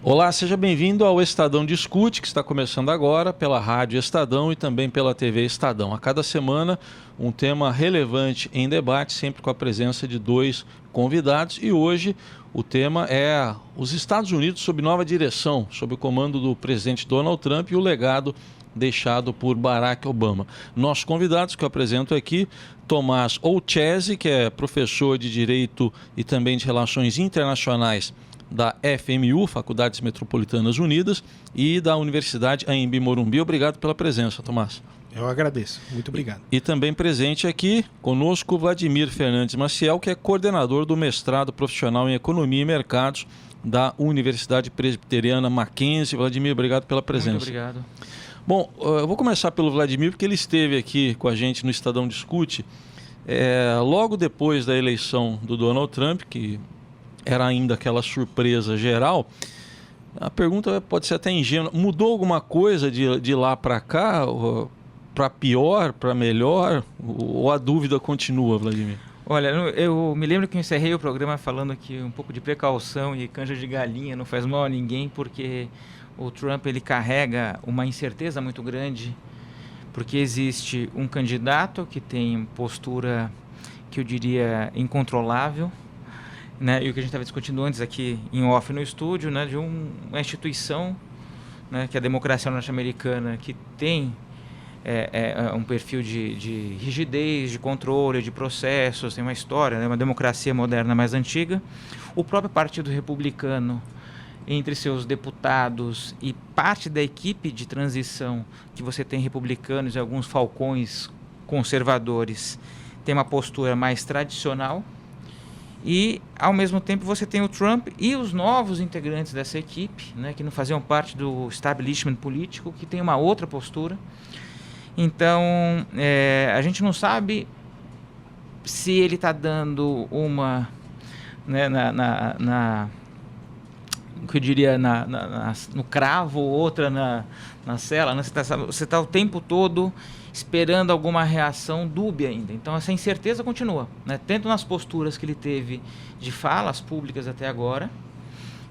Olá, seja bem-vindo ao Estadão Discute, que está começando agora pela Rádio Estadão e também pela TV Estadão. A cada semana, um tema relevante em debate, sempre com a presença de dois convidados. E hoje o tema é os Estados Unidos sob nova direção, sob o comando do presidente Donald Trump e o legado deixado por Barack Obama. Nossos convidados que eu apresento aqui, Tomás Olcese, que é professor de Direito e também de Relações Internacionais da FMU, Faculdades Metropolitanas Unidas, e da Universidade Anhembi Morumbi. Obrigado pela presença, Tomás. Eu agradeço. Muito obrigado. E também presente aqui conosco Vladimir Fernandes Maciel, que é coordenador do mestrado profissional em Economia e Mercados da Universidade Presbiteriana Mackenzie. Vladimir, obrigado pela presença. Muito obrigado. Bom, eu vou começar pelo Vladimir, porque ele esteve aqui com a gente no Estadão Discute logo depois da eleição do Donald Trump, que era ainda aquela surpresa geral. A pergunta pode ser até ingênua. Mudou alguma coisa de lá para cá? Para pior, para melhor? Ou a dúvida continua, Vladimir? Olha, eu me lembro que eu encerrei o programa falando aqui um pouco de precaução e canja de galinha, não faz mal a ninguém, porque o Trump ele carrega uma incerteza muito grande, porque existe um candidato que tem postura que eu diria incontrolável, né, e o que a gente estava discutindo antes aqui em off no estúdio, né, de uma instituição, né, que é a democracia norte-americana, que tem um perfil de rigidez, de controle, de processos, tem uma história, né, uma democracia moderna mais antiga. O próprio Partido Republicano, entre seus deputados e parte da equipe de transição, que você tem republicanos e alguns falcões conservadores, tem uma postura mais tradicional. E, ao mesmo tempo, você tem o Trump e os novos integrantes dessa equipe, né, que não faziam parte do establishment político, que tem uma outra postura. Então, a gente não sabe se ele está dando uma, né, que eu diria, no cravo, outra na cela, né? Você está o tempo todo esperando alguma reação dúbia ainda. Então essa incerteza continua, né? Tanto nas posturas que ele teve de falas públicas até agora,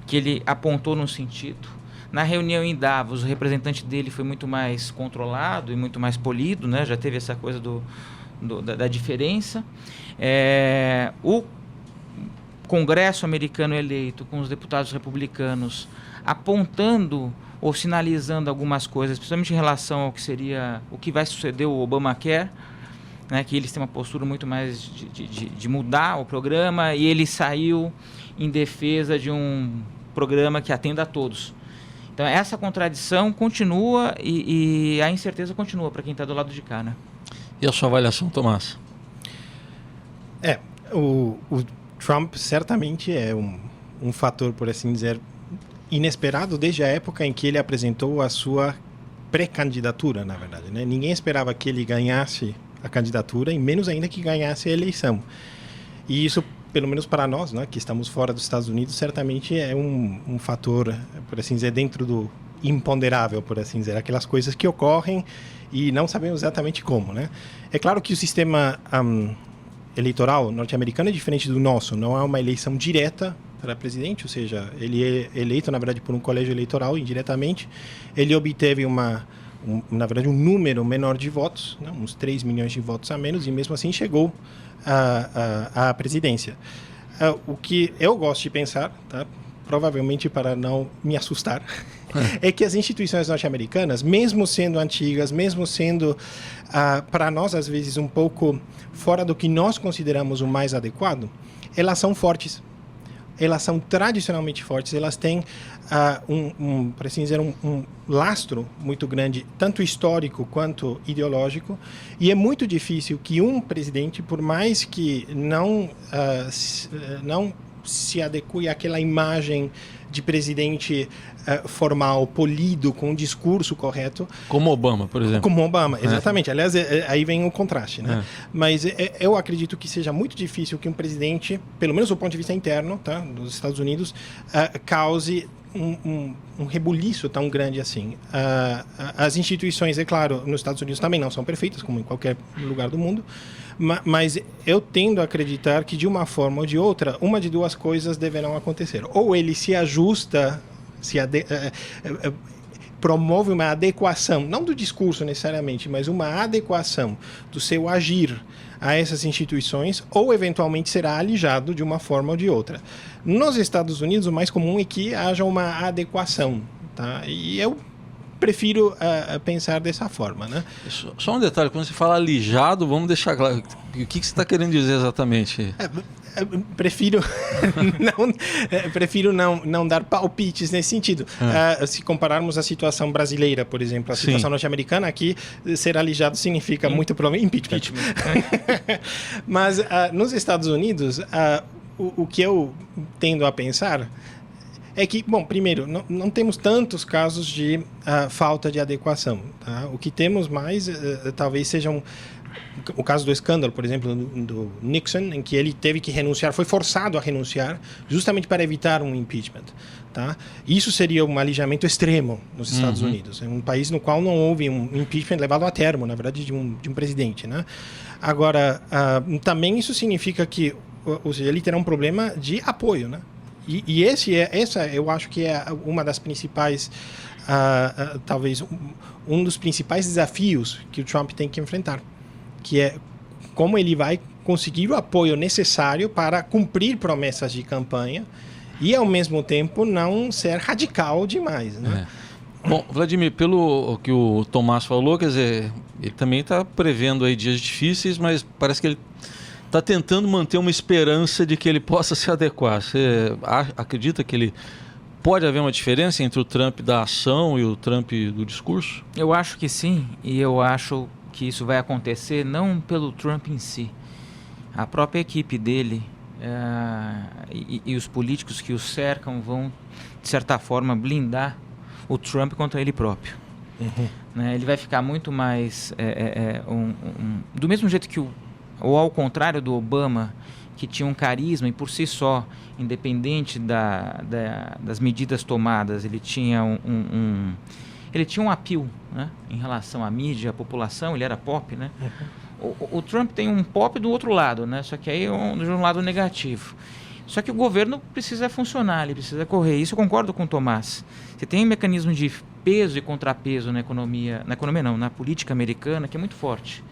que ele apontou num sentido. Na reunião em Davos, o representante dele foi muito mais controlado e muito mais polido, né? Já teve essa coisa da diferença. O Congresso americano eleito, com os deputados republicanos apontando ou sinalizando algumas coisas, principalmente em relação ao que seria o que vai suceder o Obamacare, né, que eles têm uma postura muito mais de mudar o programa, e ele saiu em defesa de um programa que atenda a todos. Então essa contradição continua e a incerteza continua para quem está do lado de cá, né? E a sua avaliação, Tomás? O Trump certamente é um fator, por assim dizer, inesperado desde a época em que ele apresentou a sua pré-candidatura, na verdade, né? Ninguém esperava que ele ganhasse a candidatura e menos ainda que ganhasse a eleição. E isso, pelo menos para nós, né, que estamos fora dos Estados Unidos, certamente é um fator, por assim dizer, dentro do imponderável, por assim dizer, aquelas coisas que ocorrem e não sabemos exatamente como, né? É claro que o sistema eleitoral norte-americano é diferente do nosso, não é uma eleição direta para presidente, ou seja, ele é eleito, na verdade, por um colégio eleitoral indiretamente. Ele obteve na verdade, um número menor de votos, né, uns 3 milhões de votos a menos, e mesmo assim chegou à presidência. O que eu gosto de pensar, tá, provavelmente para não me assustar, é que as instituições norte-americanas, mesmo sendo antigas, mesmo sendo, para nós, às vezes, um pouco fora do que nós consideramos o mais adequado, elas são fortes. Elas são tradicionalmente fortes, elas têm por assim dizer, um lastro muito grande, tanto histórico quanto ideológico, e é muito difícil que um presidente, por mais que não se adeque àquela imagem de presidente formal, polido, com um discurso correto. Como Obama, por exemplo. Como Obama, exatamente. Aliás, aí vem o contraste, né? Mas eu acredito que seja muito difícil que um presidente, pelo menos do ponto de vista interno, tá, dos Estados Unidos, cause um rebuliço tão grande assim. As instituições, é claro, nos Estados Unidos também não são perfeitas, como em qualquer lugar do mundo, mas eu tendo a acreditar que, de uma forma ou de outra, uma de duas coisas deverão acontecer. Ou ele se ajusta promove uma adequação, não do discurso necessariamente, mas uma adequação do seu agir a essas instituições, ou eventualmente será alijado de uma forma ou de outra. Nos Estados Unidos, o mais comum é que haja uma adequação, tá? E eu prefiro pensar dessa forma, né? Só um detalhe, quando você fala alijado, vamos deixar claro, o que você está querendo dizer exatamente? Prefiro não dar palpites nesse sentido. Se compararmos a situação brasileira, por exemplo, a situação norte-americana, aqui ser alijado significa muito provavelmente impeachment. Mas nos Estados Unidos, o que eu tendo a pensar é que, bom, primeiro, não temos tantos casos de falta de adequação. Tá? O que temos mais, talvez sejam o caso do escândalo, por exemplo, do Nixon, em que ele teve que renunciar, foi forçado a renunciar, justamente para evitar um impeachment. Tá? Isso seria um alijamento extremo nos Estados Unidos. É um país no qual não houve um impeachment levado a termo, na verdade, de um presidente. Né? Agora, também isso significa que ele terá um problema de apoio, né? E essa eu acho que é uma das principais, talvez um dos principais desafios que o Trump tem que enfrentar, que é como ele vai conseguir o apoio necessário para cumprir promessas de campanha e, ao mesmo tempo, não ser radical demais, né? Bom, Vladimir, pelo que o Tomás falou, quer dizer, ele também está prevendo aí dias difíceis, mas parece que ele está tentando manter uma esperança de que ele possa se adequar. Você acredita que ele pode haver uma diferença entre o Trump da ação e o Trump do discurso? Eu acho que sim, e eu acho que isso vai acontecer não pelo Trump em si. A própria equipe dele e os políticos que o cercam vão, de certa forma, blindar o Trump contra ele próprio. Né? Ele vai ficar muito mais... do mesmo jeito que ou ao contrário do Obama, que tinha um carisma e por si só, independente das medidas tomadas, ele tinha um appeal, né, em relação à mídia, à população, ele era pop, né? O Trump tem um pop do outro lado, né? Só que aí de um lado negativo. Só que o governo precisa funcionar, ele precisa correr. Isso eu concordo com o Tomás. Você tem um mecanismo de peso e contrapeso na política americana, que é muito forte.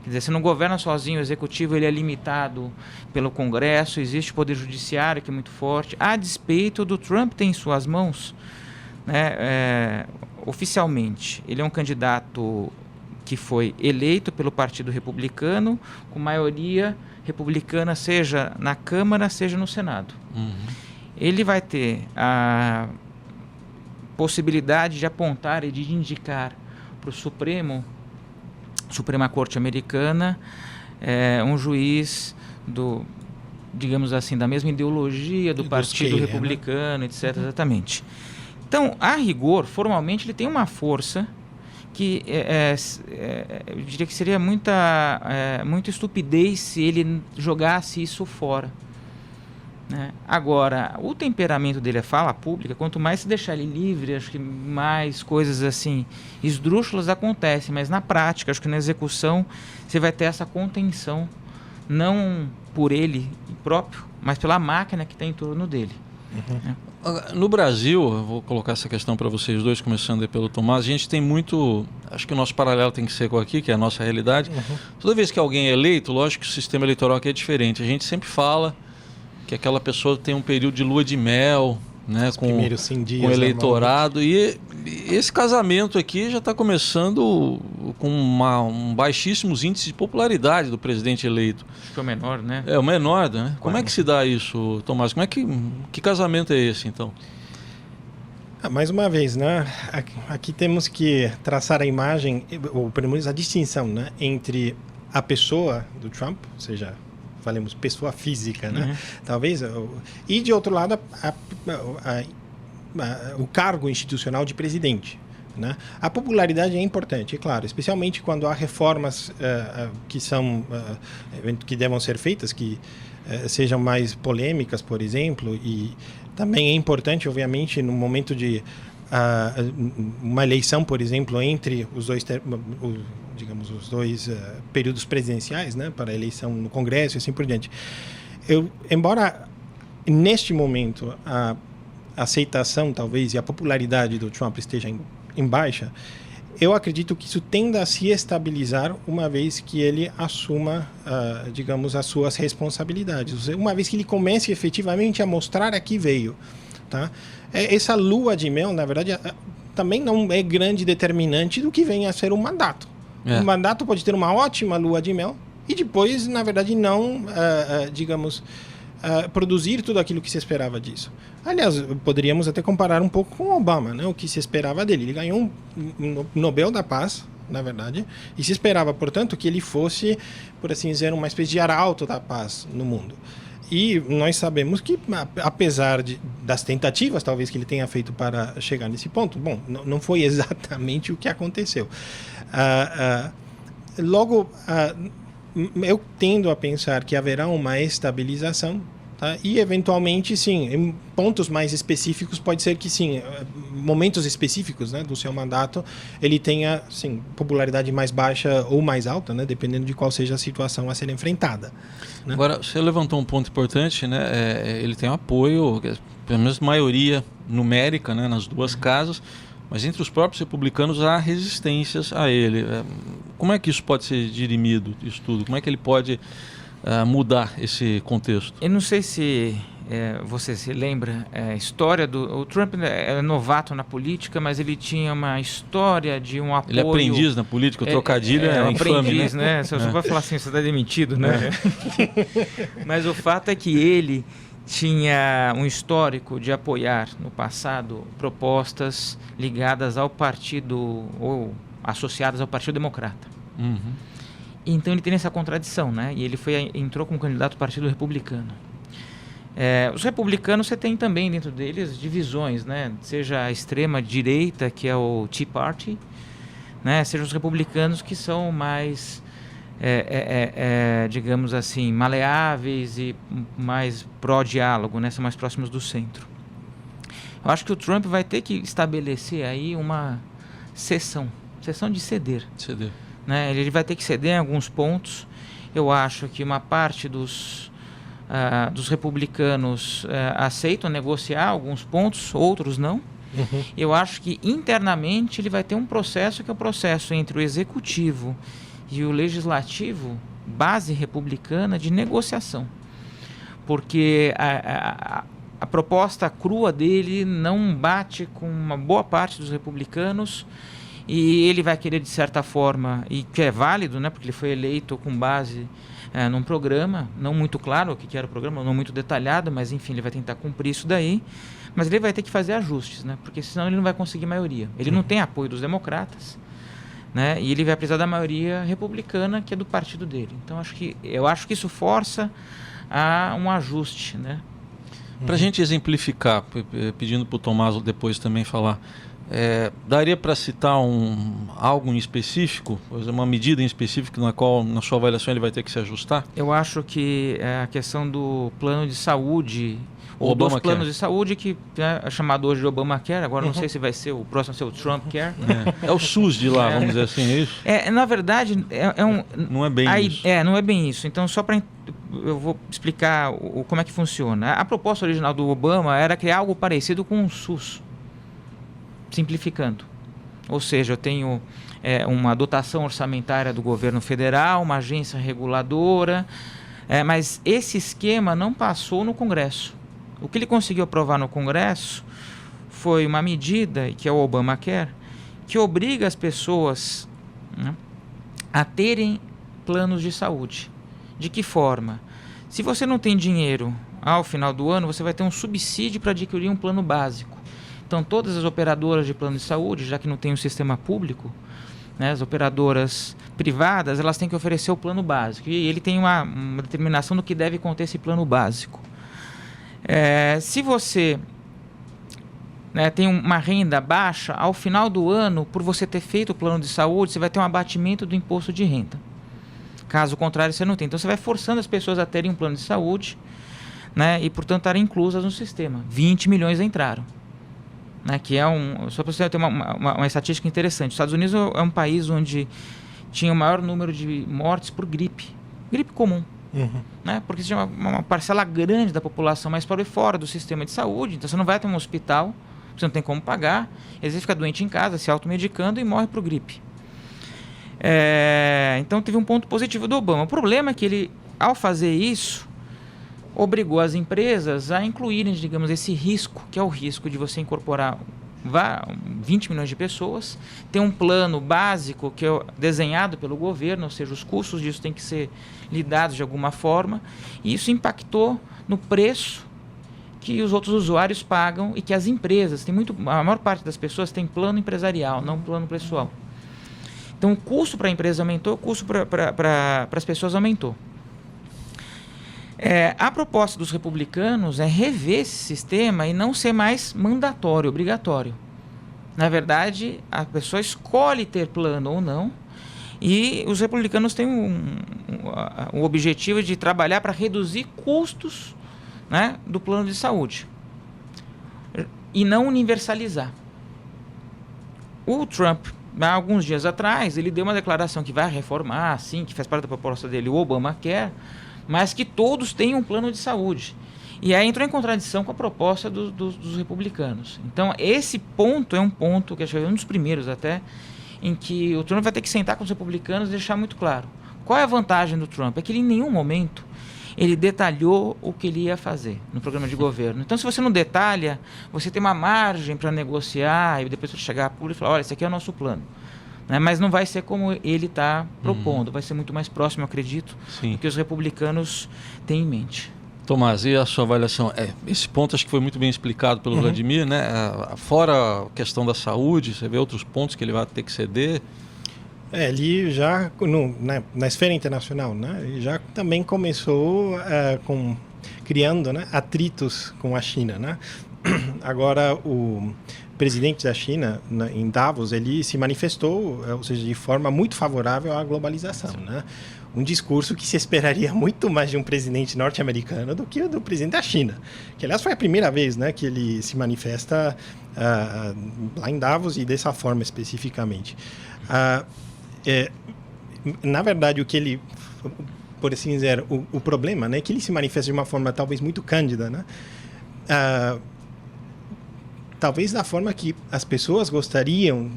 Quer dizer, você não governa sozinho, o executivo ele é limitado pelo Congresso, existe o poder judiciário que é muito forte. A despeito do Trump ter em suas mãos, né, oficialmente, ele é um candidato que foi eleito pelo Partido Republicano, com maioria republicana, seja na Câmara, seja no Senado. Ele vai ter a possibilidade de apontar e de indicar para o Suprema Corte Americana, um juiz digamos assim, da mesma ideologia do Partido Republicano, né? Etc. Exatamente. Então, a rigor, formalmente, ele tem uma força que eu diria que seria muita estupidez se ele jogasse isso fora. Né? Agora, o temperamento dele é fala pública, quanto mais se deixar ele livre, acho que mais coisas assim esdrúxulas acontecem, mas na prática, acho que na execução você vai ter essa contenção, não por ele próprio, mas pela máquina que está em torno dele. Né? No Brasil, eu vou colocar essa questão para vocês dois, começando aí pelo Tomás, a gente tem muito, acho que o nosso paralelo tem que ser com aqui, que é a nossa realidade. Toda vez que alguém é eleito, lógico que o sistema eleitoral aqui é diferente, a gente sempre fala que aquela pessoa tem um período de lua de mel, né, com o eleitorado, e esse casamento aqui já está começando com baixíssimos índices de popularidade do presidente eleito. Acho que é o menor, né? É o menor, né? Como é que se dá isso, Tomás? Que casamento é esse, então? Mais uma vez, né? Aqui temos que traçar a imagem, ou pelo menos a distinção, né, entre a pessoa do Trump, ou seja, falemos pessoa física, né? Talvez, e de outro lado o cargo institucional de presidente, né? A popularidade é importante, é claro, especialmente quando há reformas que devam ser feitas, que sejam mais polêmicas, por exemplo, e também é importante, obviamente, no momento de uma eleição, por exemplo, entre os dois períodos presidenciais, né, para a eleição no Congresso e assim por diante. Embora neste momento aceitação, talvez, e a popularidade do Trump esteja em baixa, eu acredito que isso tenda a se estabilizar uma vez que ele assuma, digamos, as suas responsabilidades. Uma vez que ele comece efetivamente a mostrar a que veio. Tá? Essa lua de mel, na verdade, também não é grande determinante do que venha a ser um mandato. O mandato pode ter uma ótima lua de mel e depois, na verdade, não, digamos, produzir tudo aquilo que se esperava disso. Aliás, poderíamos até comparar um pouco com Obama, né? O que se esperava dele. Ele ganhou um Nobel da Paz, na verdade, e se esperava, portanto, que ele fosse, por assim dizer, uma espécie de arauto da paz no mundo. E nós sabemos que, apesar das tentativas, talvez, que ele tenha feito para chegar nesse ponto, bom, não foi exatamente o que aconteceu. Logo, eu tendo a pensar que haverá uma estabilização, tá? E, eventualmente, sim, em pontos mais específicos, pode ser que, sim, momentos específicos, né, do seu mandato, ele tenha, sim, popularidade mais baixa ou mais alta, né, dependendo de qual seja a situação a ser enfrentada. Né? Agora, você levantou um ponto importante, né? Ele tem um apoio, pelo menos maioria numérica, né, nas duas casas, mas entre os próprios republicanos há resistências a ele. Como é que isso pode ser dirimido, isso tudo? Como é que ele pode mudar esse contexto? Eu não sei se você se lembra a história do... O Trump é novato na política, mas ele tinha uma história de um apoio... Ele é aprendiz na política, o trocadilho é infame, aprendiz, né? Você vai falar assim, você está demitido, né? Mas o fato é que ele tinha um histórico de apoiar no passado propostas ligadas ao partido ou associadas ao Partido Democrata. Uhum. Então ele tem essa contradição, né? E ele entrou como candidato do Partido Republicano. Os republicanos, você tem também dentro deles divisões, né? Seja a extrema direita, que é o Tea Party, né? Seja os republicanos que são mais digamos assim, maleáveis e mais pró-diálogo, né? São mais próximos do centro. Eu acho que o Trump vai ter que estabelecer aí uma cessão de ceder. Né? Ele vai ter que ceder em alguns pontos. Eu acho que uma parte dos republicanos aceitam negociar alguns pontos, outros não. Uhum. Eu acho que internamente ele vai ter um processo que é o processo entre o executivo e o legislativo, base republicana, de negociação. Porque a proposta crua dele não bate com uma boa parte dos republicanos e ele vai querer, de certa forma, e que é válido, né, porque ele foi eleito com base num programa, não muito claro o que era o programa, não muito detalhado, mas enfim, ele vai tentar cumprir isso daí, mas ele vai ter que fazer ajustes, né, porque senão ele não vai conseguir maioria. Ele não tem apoio dos democratas, né, e ele vai precisar da maioria republicana, que é do partido dele. Então, eu acho que isso força a um ajuste, né. Para a gente exemplificar, pedindo para o Tomás depois também falar, daria para citar algo em específico, uma medida em específico na qual, na sua avaliação, ele vai ter que se ajustar? Eu acho que a questão do plano de saúde, ou dos planos de saúde, que é chamado hoje de Obamacare, agora não sei se vai ser o próximo, ser o Trump Care. É o SUS de lá, vamos dizer assim, é isso? Na verdade, não é bem isso. Não é bem isso. Então, só para... Eu vou explicar como é que funciona. A proposta original do Obama era criar algo parecido com o SUS, simplificando. Ou seja, eu tenho uma dotação orçamentária do governo federal, uma agência reguladora, mas esse esquema não passou no Congresso. O que ele conseguiu aprovar no Congresso foi uma medida, que é o Obamacare, que obriga as pessoas, né, a terem planos de saúde. De que forma? Se você não tem dinheiro ao final do ano, você vai ter um subsídio para adquirir um plano básico. Então, todas as operadoras de plano de saúde, já que não tem um sistema público, né, as operadoras privadas, elas têm que oferecer o plano básico. E ele tem uma determinação do que deve conter esse plano básico. Se você tem uma renda baixa, ao final do ano, por você ter feito o plano de saúde, você vai ter um abatimento do imposto de renda. Caso contrário, você não tem. Então, você vai forçando as pessoas a terem um plano de saúde, né, e, portanto, estarem inclusas no sistema. 20 milhões entraram. Né, que só para você ter uma estatística interessante. Os Estados Unidos é um país onde tinha o maior número de mortes por gripe comum. Né? Porque você tem uma parcela grande da população mais pobre fora do sistema de saúde, então você não vai ter um hospital, você não tem como pagar, às vezes fica doente em casa, se automedicando e morre por gripe. Então teve um ponto positivo do Obama. O problema é que ele, ao fazer isso, obrigou as empresas a incluírem, digamos, esse risco, que é o risco de você incorporar 20 milhões de pessoas, ter um plano básico que é desenhado pelo governo, ou seja, os custos disso têm que ser lidados de alguma forma, e isso impactou no preço que os outros usuários pagam e que as empresas, a maior parte das pessoas tem plano empresarial, não plano pessoal. Então o custo para a empresa aumentou, o custo para as pessoas aumentou. A proposta dos republicanos é rever esse sistema e não ser mais mandatório, obrigatório. Na verdade, a pessoa escolhe ter plano ou não, e os republicanos têm um objetivo de trabalhar para reduzir custos, né, do plano de saúde e não universalizar. O Trump, há alguns dias atrás, ele deu uma declaração que vai reformar, sim, que faz parte da proposta dele, o Obamacare, mas que todos tenham um plano de saúde. E aí entrou em contradição com a proposta dos republicanos. Então, esse ponto é um ponto, que acho que é um dos primeiros até, em que o Trump vai ter que sentar com os republicanos e deixar muito claro. Qual é a vantagem do Trump? É que ele, em nenhum momento, ele detalhou o que ele ia fazer no programa de governo. Então, se você não detalha, você tem uma margem para negociar e depois chegar a público e falar, olha, esse aqui é o nosso plano. Mas não vai ser como ele está propondo, vai ser muito mais próximo, eu acredito, do que os republicanos têm em mente. Tomás, e a sua avaliação? Esse ponto acho que foi muito bem explicado pelo Vladimir, né? Fora a questão da saúde, você vê outros pontos que ele vai ter que ceder? Ele já, na esfera internacional, né, ele já também começou criando, né, atritos com a China, né? Agora, o presidente da China, em Davos, ele se manifestou, ou seja, de forma muito favorável à globalização, né? Um discurso que se esperaria muito mais de um presidente norte-americano do que do presidente da China, que, aliás, foi a primeira vez, né, que ele se manifesta lá em Davos e dessa forma especificamente. Na verdade, o que ele, por assim dizer, o problema, né, é que ele se manifesta de uma forma talvez muito cândida, né? Talvez da forma que as pessoas gostariam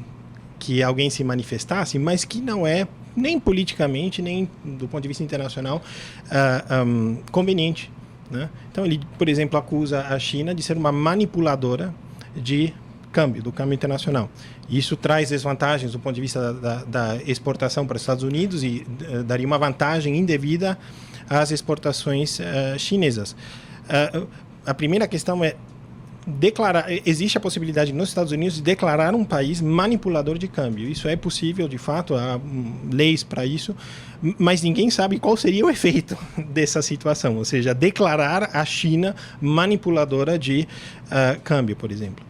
que alguém se manifestasse, mas que não é nem politicamente, nem do ponto de vista internacional conveniente, né? Então ele, por exemplo, acusa a China de ser uma manipuladora do câmbio internacional. Isso traz desvantagens do ponto de vista da exportação para os Estados Unidos e daria uma vantagem indevida às exportações chinesas. A primeira questão é existe a possibilidade nos Estados Unidos de declarar um país manipulador de câmbio. Isso é possível, de fato, há leis para isso, mas ninguém sabe qual seria o efeito dessa situação, ou seja, declarar a China manipuladora de câmbio, por exemplo.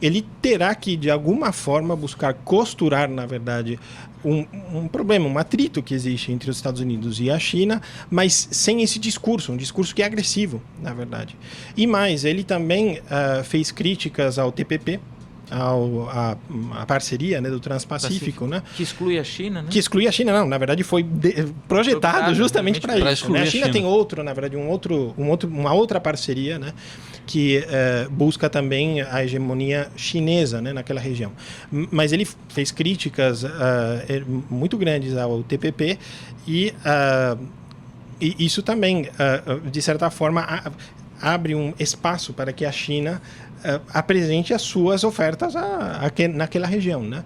Ele terá que, de alguma forma, buscar costurar, na verdade, um problema, um atrito que existe entre os Estados Unidos e a China, mas sem esse discurso, um discurso que é agressivo, na verdade. E mais, ele também fez críticas ao TPP, a parceria, né, do Transpacífico, né? Que exclui a China, né? Que exclui a China, não. Na verdade, foi projetado justamente para isso. Né? A China tem na verdade, uma outra parceria, né, que busca também a hegemonia chinesa, né, naquela região. Mas ele fez críticas muito grandes ao TPP e isso também, de certa forma, abre um espaço para que a China apresente as suas ofertas naquela região, né?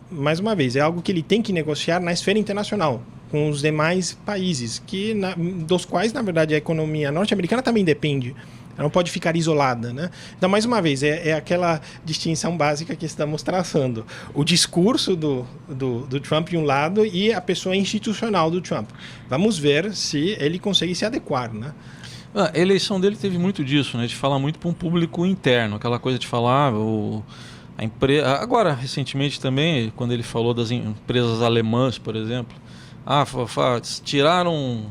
Mais uma vez, é algo que ele tem que negociar na esfera internacional, com os demais países, dos quais, na verdade, a economia norte-americana também depende. Ela não pode ficar isolada, né? Então, mais uma vez, é aquela distinção básica que estamos traçando. O discurso do Trump de um lado e a pessoa institucional do Trump. Vamos ver se ele consegue se adequar, né? A eleição dele teve muito disso, né? De falar muito para um público interno, aquela coisa de falar a empresa. Agora, recentemente também, quando ele falou das empresas alemãs, por exemplo, tiraram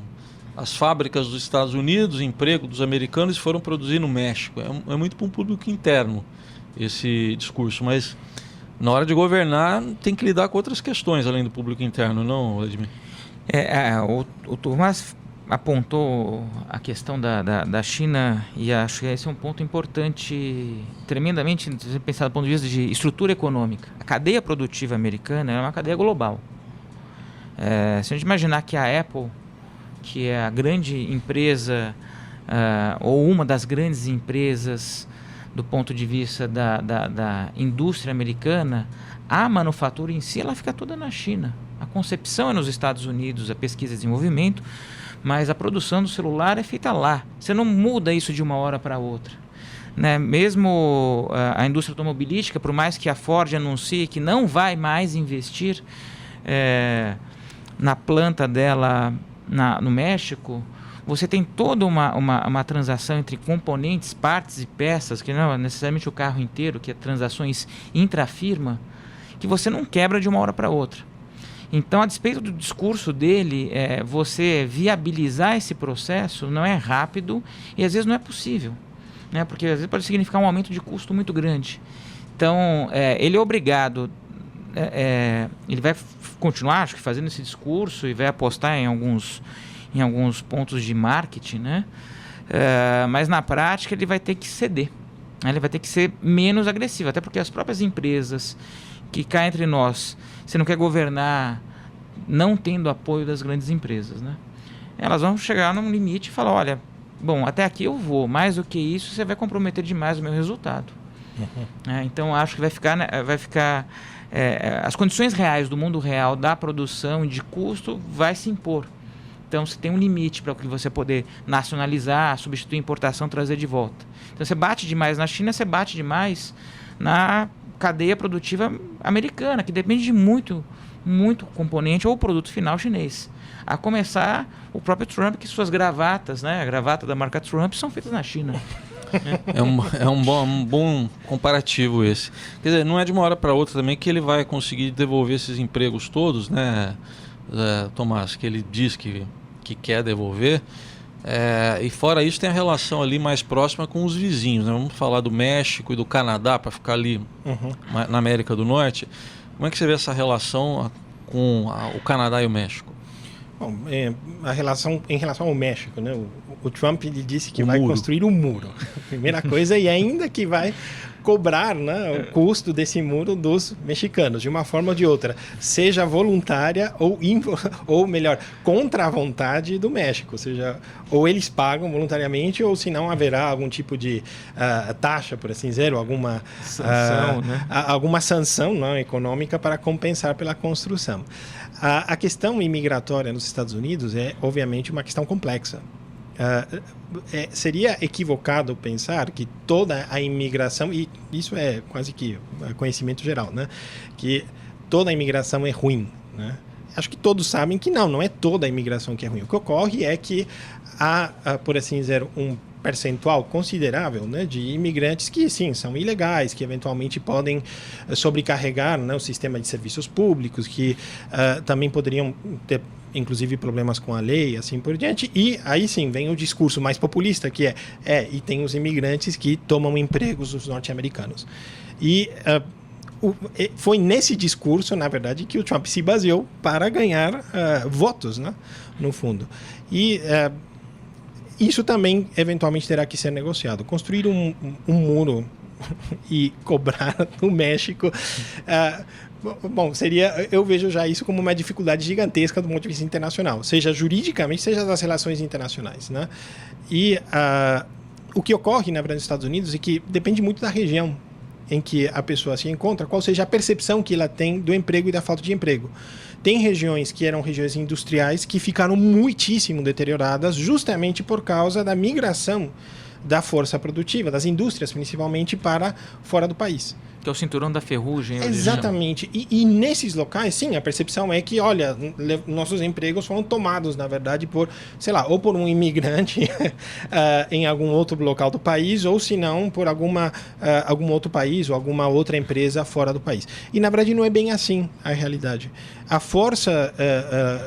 as fábricas dos Estados Unidos, emprego dos americanos e foram produzir no México. É muito para um público interno esse discurso, mas na hora de governar tem que lidar com outras questões além do público interno, não, Vladimir? O Tomás apontou a questão da China, e acho que esse é um ponto importante, tremendamente, se pensar do ponto de vista de estrutura econômica. A cadeia produtiva americana é uma cadeia global. Se a gente imaginar que a Apple, que é a grande empresa, ou uma das grandes empresas do ponto de vista da indústria americana, a manufatura em si ela fica toda na China. A concepção é nos Estados Unidos, a pesquisa e desenvolvimento, mas a produção do celular é feita lá. Você não muda isso de uma hora para outra. Né? Mesmo a indústria automobilística, por mais que a Ford anuncie que não vai mais investir na planta dela no México, você tem toda uma transação entre componentes, partes e peças, que não é necessariamente o carro inteiro, que é transações intrafirma, que você não quebra de uma hora para outra. Então, a despeito do discurso dele, você viabilizar esse processo não é rápido e às vezes não é possível, né? Porque às vezes pode significar um aumento de custo muito grande. Então, ele é obrigado, ele vai continuar, acho que, fazendo esse discurso e vai apostar em alguns pontos de marketing, né? Mas na prática ele vai ter que ceder, né? Ele vai ter que ser menos agressivo, até porque as próprias empresas que cá entre nós, você não quer governar não tendo apoio das grandes empresas, né? Elas vão chegar num limite e falar, olha, bom, até aqui eu vou, mais do que isso você vai comprometer demais o meu resultado. Então acho que vai ficar as condições reais do mundo real da produção e de custo vai se impor. Então você tem um limite para que você poder nacionalizar, substituir importação, trazer de volta. Então você bate demais na China, você bate demais na cadeia produtiva americana, que depende de muito componente ou produto final chinês. A começar o próprio Trump, que suas gravatas, né, a gravata da marca Trump, são feitas na China. É um bom comparativo esse. Quer dizer, não é de uma hora para outra também que ele vai conseguir devolver esses empregos todos, né, Tomás, que ele diz que quer devolver. E fora isso tem a relação ali mais próxima com os vizinhos, né? Vamos falar do México e do Canadá, para ficar ali na América do Norte. Como é que você vê essa relação com o Canadá e o México? Bom, em relação ao México, né? O Trump ele disse que vai construir um muro. Primeira coisa, e ainda que vai cobrar, né, o custo desse muro dos mexicanos, de uma forma ou de outra, seja voluntária ou melhor, contra a vontade do México, ou seja, ou eles pagam voluntariamente, ou se não haverá algum tipo de taxa, por assim dizer, ou alguma sanção, né? Alguma sanção, não, econômica para compensar pela construção. A questão imigratória nos Estados Unidos é, obviamente, uma questão complexa. Seria equivocado pensar que toda a imigração, e isso é quase que conhecimento geral, né? Que toda a imigração é ruim, né? Acho que todos sabem que não é toda a imigração que é ruim. O que ocorre é que há, por assim dizer, um percentual considerável, né, de imigrantes que, sim, são ilegais, que eventualmente podem sobrecarregar, né, o sistema de serviços públicos, que também poderiam ter, inclusive, problemas com a lei, assim por diante. E aí sim vem o discurso mais populista, que e tem os imigrantes que tomam empregos dos norte-americanos. E foi nesse discurso, na verdade, que o Trump se baseou para ganhar votos, né, no fundo. E isso também, eventualmente, terá que ser negociado. Construir um muro e cobrar no México... Bom, eu vejo já isso como uma dificuldade gigantesca do ponto de vista internacional, seja juridicamente, seja das relações internacionais, né? E o que ocorre, na verdade, nos Estados Unidos é que depende muito da região em que a pessoa se encontra, qual seja a percepção que ela tem do emprego e da falta de emprego. Tem regiões que eram regiões industriais que ficaram muitíssimo deterioradas justamente por causa da migração da força produtiva, das indústrias principalmente, para fora do país. Que é o cinturão da ferrugem. Exatamente. E nesses locais, sim, a percepção é que, olha, nossos empregos foram tomados, na verdade, por, sei lá, ou por um imigrante em algum outro local do país, ou se não, por algum outro país ou alguma outra empresa fora do país. E, na verdade, não é bem assim a realidade. A força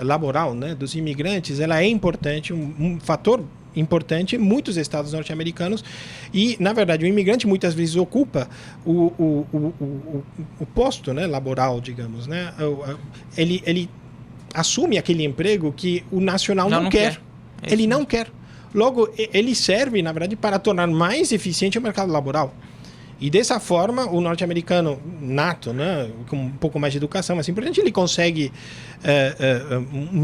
laboral, né, dos imigrantes, ela é importante, um fator importante em muitos estados norte-americanos e, na verdade, o imigrante muitas vezes ocupa o posto, né, laboral, digamos, né? Ele assume aquele emprego que o nacional não quer. É Ele isso não mesmo. quer. Logo, ele serve, na verdade, para tornar mais eficiente o mercado laboral. E dessa forma, o norte-americano nato, né, com um pouco mais de educação, assim por diante, ele consegue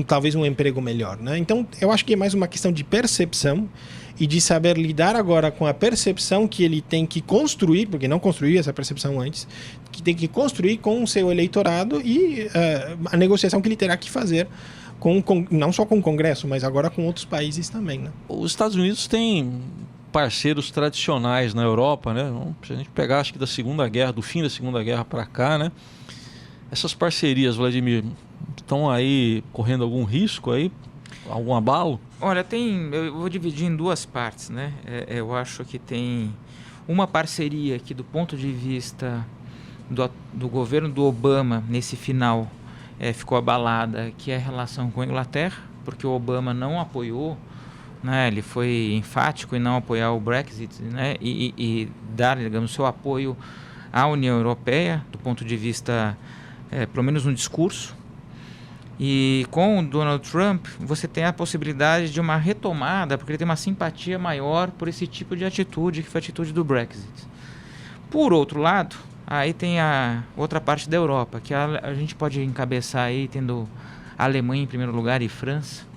talvez um emprego melhor. Né? Então, eu acho que é mais uma questão de percepção e de saber lidar agora com a percepção que ele tem que construir, porque não construiu essa percepção antes, que tem que construir com o seu eleitorado e a negociação que ele terá que fazer não só com o Congresso, mas agora com outros países também. Né? Os Estados Unidos têm parceiros tradicionais na Europa, né? Se a gente pegar, acho que da Segunda Guerra, do fim da Segunda Guerra para cá, né? Essas parcerias, Vladimir, estão aí correndo algum risco aí? Algum abalo? Olha, eu vou dividir em duas partes, né? Eu acho que tem uma parceria que, do ponto de vista do governo do Obama, nesse final, ficou abalada, que é a relação com a Inglaterra, porque o Obama não apoiou, né? Ele foi enfático em não apoiar o Brexit, né? E dar, digamos, seu apoio à União Europeia, do ponto de vista, pelo menos no discurso. E com o Donald Trump, você tem a possibilidade de uma retomada, porque ele tem uma simpatia maior por esse tipo de atitude, que foi a atitude do Brexit. Por outro lado, aí tem a outra parte da Europa, que a gente pode encabeçar aí, tendo a Alemanha em primeiro lugar e França.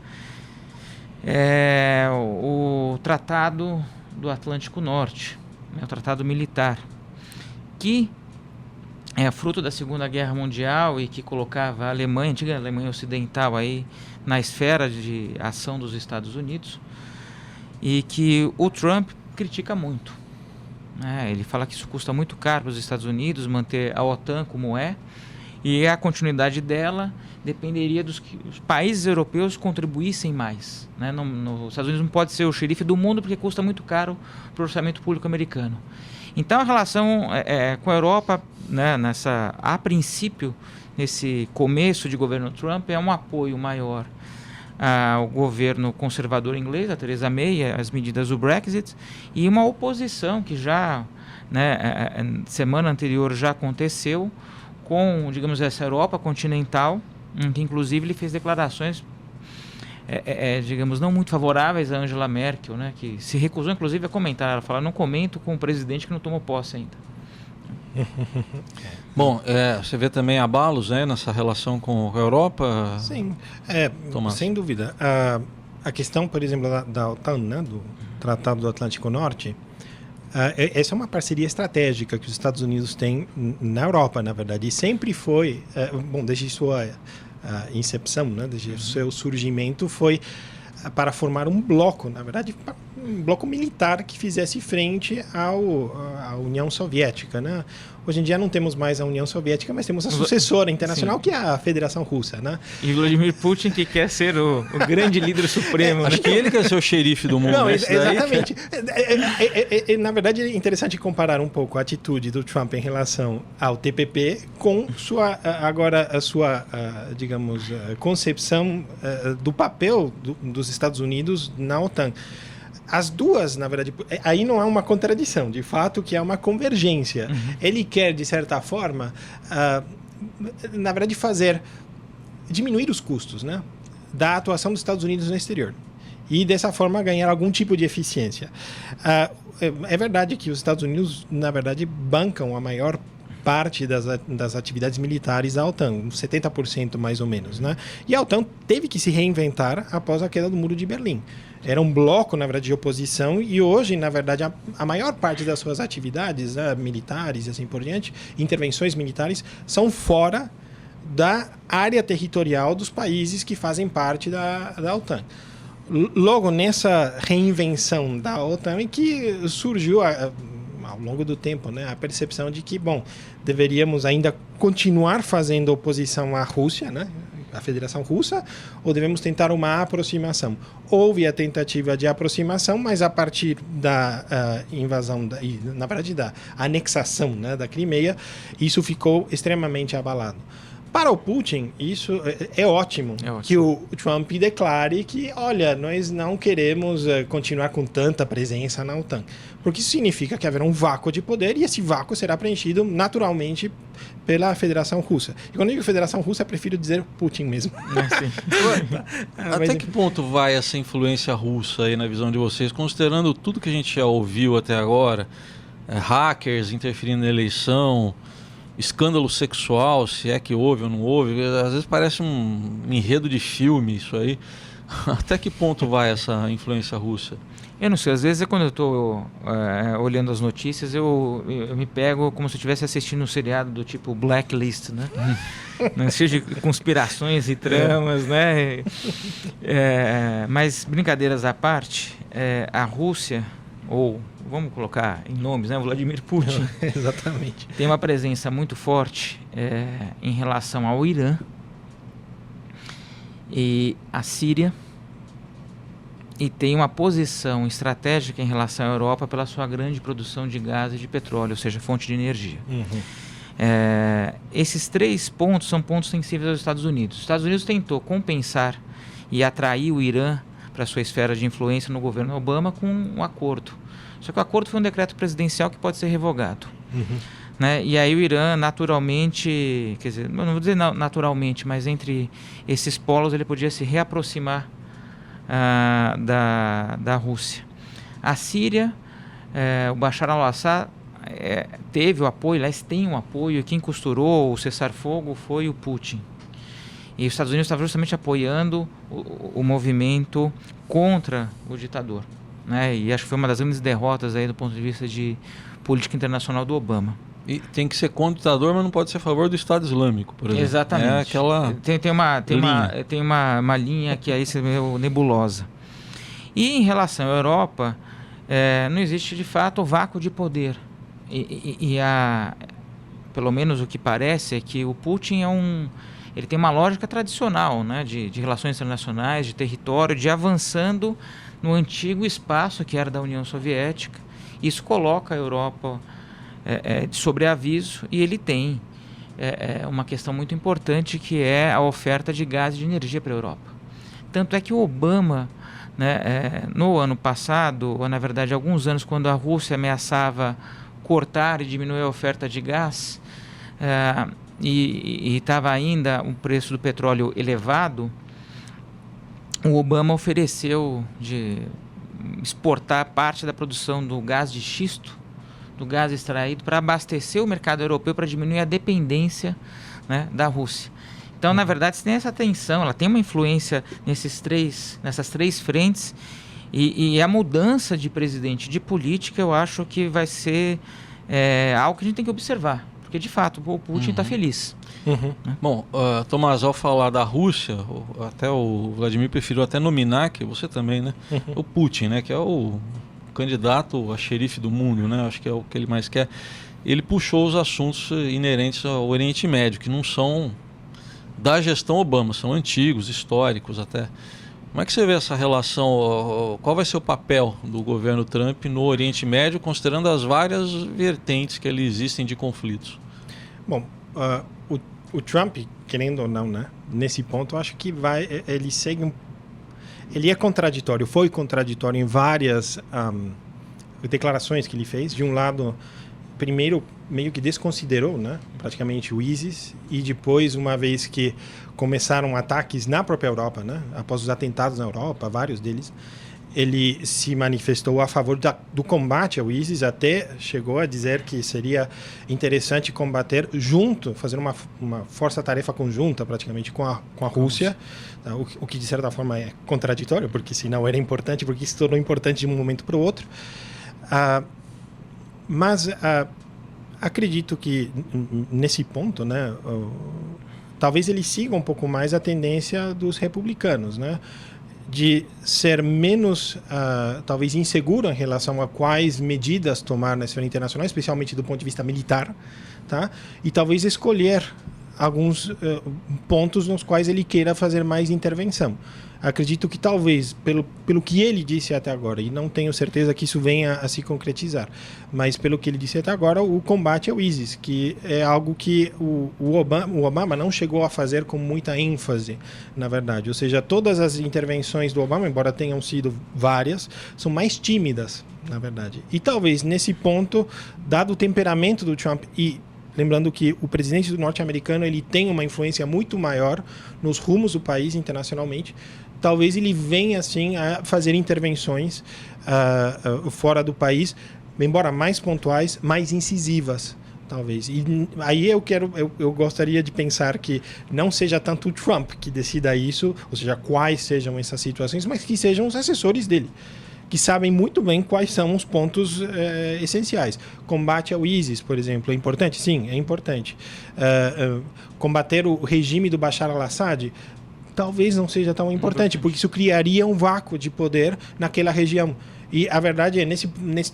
O Tratado do Atlântico Norte, o Tratado Militar, que é fruto da Segunda Guerra Mundial e que colocava a Alemanha, a antiga Alemanha Ocidental, aí na esfera de ação dos Estados Unidos, e que o Trump critica muito. Ele fala que isso custa muito caro para os Estados Unidos manter a OTAN como é, e a continuidade dela dependeria dos que os países europeus contribuíssem mais. Né? Os Estados Unidos não pode ser o xerife do mundo porque custa muito caro para o orçamento público americano. Então, a relação com a Europa, né, a princípio, nesse começo de governo Trump, é um apoio maior ao governo conservador inglês, a Theresa May, às medidas do Brexit, e uma oposição que já, né, semana anterior já aconteceu com, digamos, essa Europa continental, que inclusive ele fez declarações, digamos, não muito favoráveis a Angela Merkel, né, que se recusou, inclusive, a comentar. Ela falou: não comento com um presidente que não tomou posse ainda. Bom, você vê também abalos, né, nessa relação com a Europa? Sim, Tomás? sem dúvida. A questão, por exemplo, da OTAN, né, do Tratado do Atlântico Norte, essa é uma parceria estratégica que os Estados Unidos têm na Europa, na verdade, e sempre foi, desde sua incepção, né, desde o seu surgimento, foi para formar um bloco, na verdade, um bloco militar que fizesse frente à União Soviética, né? Hoje em dia não temos mais a União Soviética, mas temos a sucessora internacional, sim, que é a Federação Russa, né? E Vladimir Putin, que quer ser o grande líder supremo. Acho que ele quer ser o xerife do mundo. Não, exatamente. Na verdade, é interessante comparar um pouco a atitude do Trump em relação ao TPP com a sua digamos, concepção do papel dos Estados Unidos na OTAN. As duas, na verdade, aí não há uma contradição, de fato que há uma convergência. Uhum. Ele quer, de certa forma, na verdade, diminuir os custos, né, da atuação dos Estados Unidos no exterior e, dessa forma, ganhar algum tipo de eficiência. É verdade que os Estados Unidos, na verdade, bancam a maior parte das atividades militares da OTAN, uns 70% mais ou menos, né? E a OTAN teve que se reinventar após a queda do Muro de Berlim. Era um bloco, na verdade, de oposição, e hoje, na verdade, a maior parte das suas atividades, né, militares e assim por diante, intervenções militares, são fora da área territorial dos países que fazem parte da OTAN. Logo, nessa reinvenção da OTAN, é que surgiu ao longo do tempo, né, a percepção de que, deveríamos ainda continuar fazendo oposição à Rússia, né, à Federação Russa, ou devemos tentar uma aproximação. Houve a tentativa de aproximação, mas a partir da invasão, na verdade, da anexação, né, da Crimeia, isso ficou extremamente abalado. Para o Putin, isso é ótimo, que o Trump declare que, olha, nós não queremos continuar com tanta presença na OTAN. Porque isso significa que haverá um vácuo de poder e esse vácuo será preenchido naturalmente pela Federação Russa. E quando eu digo Federação Russa, eu prefiro dizer Putin mesmo. Até que ponto vai essa influência russa aí na visão de vocês, considerando tudo que a gente já ouviu até agora, hackers interferindo na eleição, escândalo sexual, se é que houve ou não houve, às vezes parece um enredo de filme isso aí. Até que ponto vai essa influência russa? Eu não sei, às vezes quando eu estou olhando as notícias, eu me pego como se eu estivesse assistindo um seriado do tipo Blacklist, né? Cheio de conspirações e tramas, né? Mas brincadeiras à parte, a Rússia, ou vamos colocar em nomes, né? Vladimir Putin. Exatamente. Tem uma presença muito forte em relação ao Irã e à Síria, e tem uma posição estratégica em relação à Europa pela sua grande produção de gás e de petróleo, ou seja, fonte de energia. Esses 3 pontos são pontos sensíveis aos Estados Unidos. Os Estados Unidos tentou compensar e atrair o Irã para sua esfera de influência no governo Obama com um acordo. Só que o acordo foi um decreto presidencial que pode ser revogado. Né? E aí o Irã naturalmente, quer dizer, não vou dizer naturalmente, mas entre esses polos ele podia se reaproximar da Rússia. A Síria, o Bashar al-Assad teve o apoio, aliás tem um apoio, e quem costurou o cessar-fogo foi o Putin. E os Estados Unidos estavam justamente apoiando o movimento contra o ditador. Né? E acho que foi uma das grandes derrotas aí do ponto de vista de política internacional do Obama. E tem que ser contra o ditador, mas não pode ser a favor do Estado Islâmico, por exemplo. Exatamente. Tem uma linha que aí é meio nebulosa. E em relação à Europa, não existe de fato o vácuo de poder. Pelo menos o que parece é que o Putin ele tem uma lógica tradicional, né, de relações internacionais, de território, de avançando no antigo espaço que era da União Soviética. Isso coloca a Europa de sobreaviso, e ele tem uma questão muito importante, que é a oferta de gás e de energia para a Europa. Tanto é que o Obama, né, no ano passado, ou na verdade alguns anos, quando a Rússia ameaçava cortar e diminuir a oferta de gás, e estava ainda o preço do petróleo elevado, o Obama ofereceu de exportar parte da produção do gás de xisto, do gás extraído, para abastecer o mercado europeu, para diminuir a dependência, né, da Rússia. Então, na verdade, se tem essa tensão, ela tem uma influência nessas três frentes, e a mudança de presidente, de política, eu acho que vai ser algo que a gente tem que observar, porque de fato o Putin está feliz. Né? Bom, Tomás, ao falar da Rússia, até o Vladimir preferiu até nominar, que você também, né? O Putin, né? Que é o candidato a xerife do mundo, né? Acho que é o que ele mais quer. Ele puxou os assuntos inerentes ao Oriente Médio, que não são da gestão Obama, são antigos, históricos até. Como é que você vê essa relação? Qual vai ser o papel do governo Trump no Oriente Médio, considerando as várias vertentes que ali existem de conflitos? Bom, o Trump, querendo ou não, né, nesse ponto, eu acho que ele segue ele é contraditório, foi contraditório em várias declarações que ele fez. De um lado, primeiro meio que desconsiderou, né, praticamente o ISIS, e depois, uma vez que começaram ataques na própria Europa, né, após os atentados na Europa, vários deles, ele se manifestou a favor do combate ao ISIS, até chegou a dizer que seria interessante combater junto, fazer uma força-tarefa conjunta praticamente com a Rússia, tá? O que de certa forma é contraditório, porque senão era importante, porque isso tornou importante de um momento para o outro. Mas acredito que nesse ponto, né, talvez ele siga um pouco mais a tendência dos republicanos, né, de ser menos, talvez, inseguro em relação a quais medidas tomar na esfera internacional, especialmente do ponto de vista militar, tá? E talvez escolher alguns pontos nos quais ele queira fazer mais intervenção. acredito que talvez, pelo que ele disse até agora, e não tenho certeza que isso venha a se concretizar, mas pelo que ele disse até agora, o combate ao ISIS, que é algo que o Obama não chegou a fazer com muita ênfase, na verdade. Ou seja, todas as intervenções do Obama, embora tenham sido várias, são mais tímidas, na verdade. E talvez nesse ponto, dado o temperamento do Trump, e lembrando que o presidente norte-americano ele tem uma influência muito maior nos rumos do país internacionalmente, talvez ele venha assim a fazer intervenções fora do país, embora mais pontuais, mais incisivas, talvez. E aí eu gostaria de pensar que não seja tanto o Trump que decida isso, ou seja, quais sejam essas situações, mas que sejam os assessores dele, que sabem muito bem quais são os pontos essenciais. Combate ao ISIS, por exemplo, é importante? Sim, é importante. Combater o regime do Bashar al-Assad talvez não seja tão importante, porque isso criaria um vácuo de poder naquela região. E a verdade é, nesse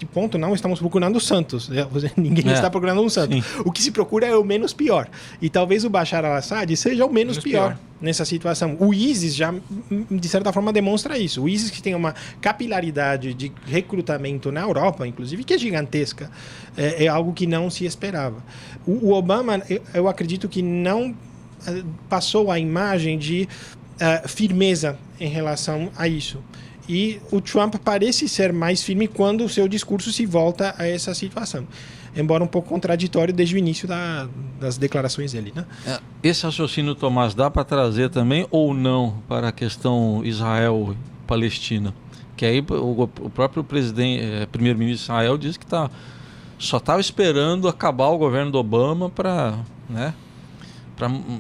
ponto, não estamos procurando santos. Ninguém está procurando um santo. Sim. O que se procura é o menos pior. E talvez o Bashar al-Assad seja o menos pior nessa situação. O ISIS já, de certa forma, demonstra isso. O ISIS, que tem uma capilaridade de recrutamento na Europa, inclusive, que é gigantesca, é algo que não se esperava. O Obama, eu acredito que não passou a imagem de firmeza em relação a isso. E o Trump parece ser mais firme quando o seu discurso se volta a essa situação. Embora um pouco contraditório desde o início das declarações dele, né? Esse raciocínio, Tomás, dá para trazer também ou não para a questão Israel-Palestina? Que aí o próprio primeiro-ministro de Israel disse que só estava esperando acabar o governo do Obama para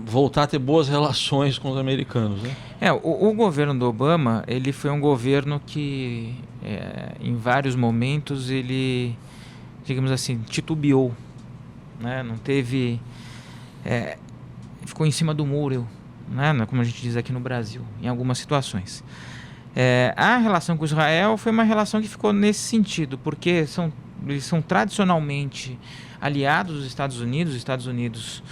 voltar a ter boas relações com os americanos, né? O governo do Obama, ele foi um governo que, em vários momentos, ele, digamos assim, titubeou, né? Não teve... ficou em cima do muro, né? Como a gente diz aqui no Brasil, em algumas situações. A relação com Israel foi uma relação que ficou nesse sentido, porque eles são tradicionalmente aliados dos Estados Unidos. Os Estados Unidos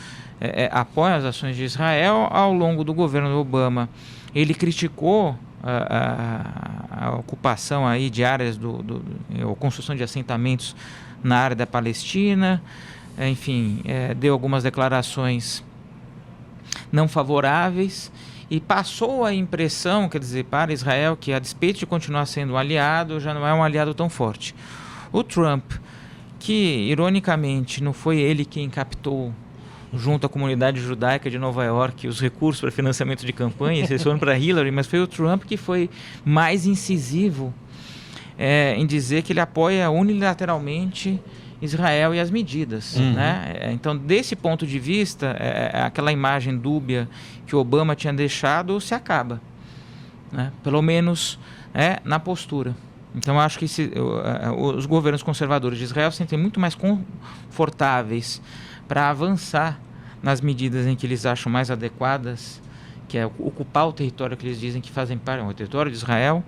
apoiam as ações de Israel. Ao longo do governo Obama, ele criticou a ocupação aí de áreas, a construção de assentamentos na área da Palestina. Enfim, deu algumas declarações não favoráveis e passou a impressão, quer dizer, para Israel, que a despeito de continuar sendo um aliado, já não é um aliado tão forte. O Trump, que ironicamente não foi ele quem captou junto à comunidade judaica de Nova York os recursos para financiamento de campanha, eles foram para Hillary, mas foi o Trump que foi mais incisivo em dizer que ele apoia unilateralmente Israel e as medidas, né? Então, desse ponto de vista, aquela imagem dúbia que o Obama tinha deixado se acaba, né? Pelo menos na postura. Então, acho que os governos conservadores de Israel se sentem muito mais confortáveis para avançar nas medidas em que eles acham mais adequadas, que é ocupar o território que eles dizem que fazem parte, o território de Israel,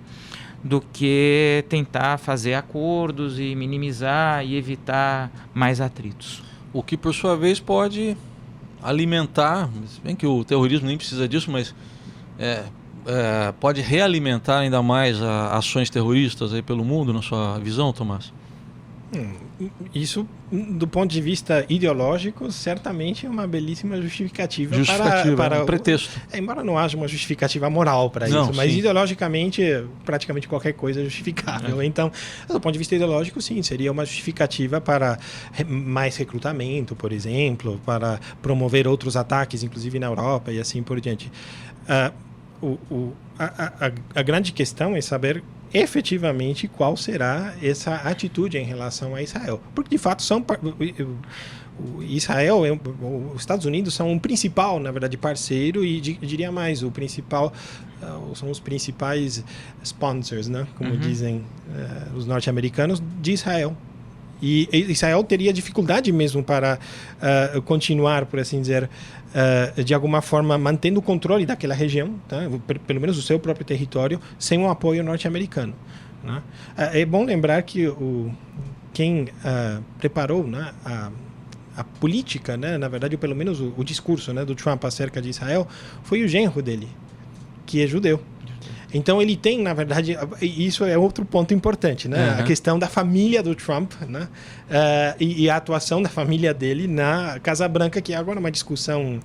do que tentar fazer acordos e minimizar e evitar mais atritos. O que, por sua vez, pode alimentar, se bem que o terrorismo nem precisa disso, mas pode realimentar ainda mais ações terroristas aí pelo mundo, na sua visão, Tomás? Isso, do ponto de vista ideológico, certamente é uma belíssima justificativa para um pretexto. Embora não haja uma justificativa moral para isso, mas ideologicamente, praticamente qualquer coisa é justificável. Então, do ponto de vista ideológico, sim, seria uma justificativa para mais recrutamento, por exemplo, para promover outros ataques, inclusive na Europa e assim por diante. A grande questão é saber efetivamente qual será essa atitude em relação a Israel. Porque, de fato, Israel, os Estados Unidos são um principal, na verdade, parceiro e diria mais, são os principais sponsors, né? Como dizem os norte-americanos, de Israel. E Israel teria dificuldade mesmo para continuar, por assim dizer, de alguma forma mantendo o controle daquela região, tá? Pelo menos o seu próprio território, sem um apoio norte-americano, né? É bom lembrar que quem preparou, né, a política, né, na verdade, pelo menos o discurso, né, do Trump acerca de Israel, foi o genro dele, que é judeu. Então ele tem, na verdade, isso é outro ponto importante, né? A questão da família do Trump, né? E a atuação da família dele na Casa Branca, que é agora uma discussão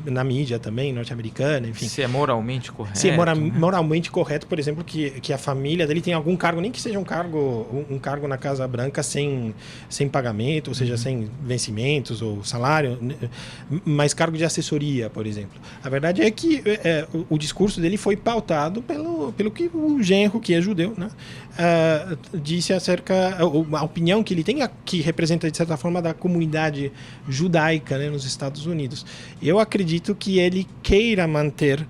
na mídia também, norte-americana, enfim. Se é moralmente correto. Se é moralmente correto, por exemplo, que a família dele tem algum cargo, nem que seja um cargo na Casa Branca sem pagamento, ou seja, sem vencimentos ou salário, mas cargo de assessoria, por exemplo. A verdade é que o discurso dele foi pautado pelo que o genro, que é judeu, né, disse acerca a opinião que ele tem, que representa de certa forma da comunidade judaica, né, nos Estados Unidos. Eu acredito que ele queira manter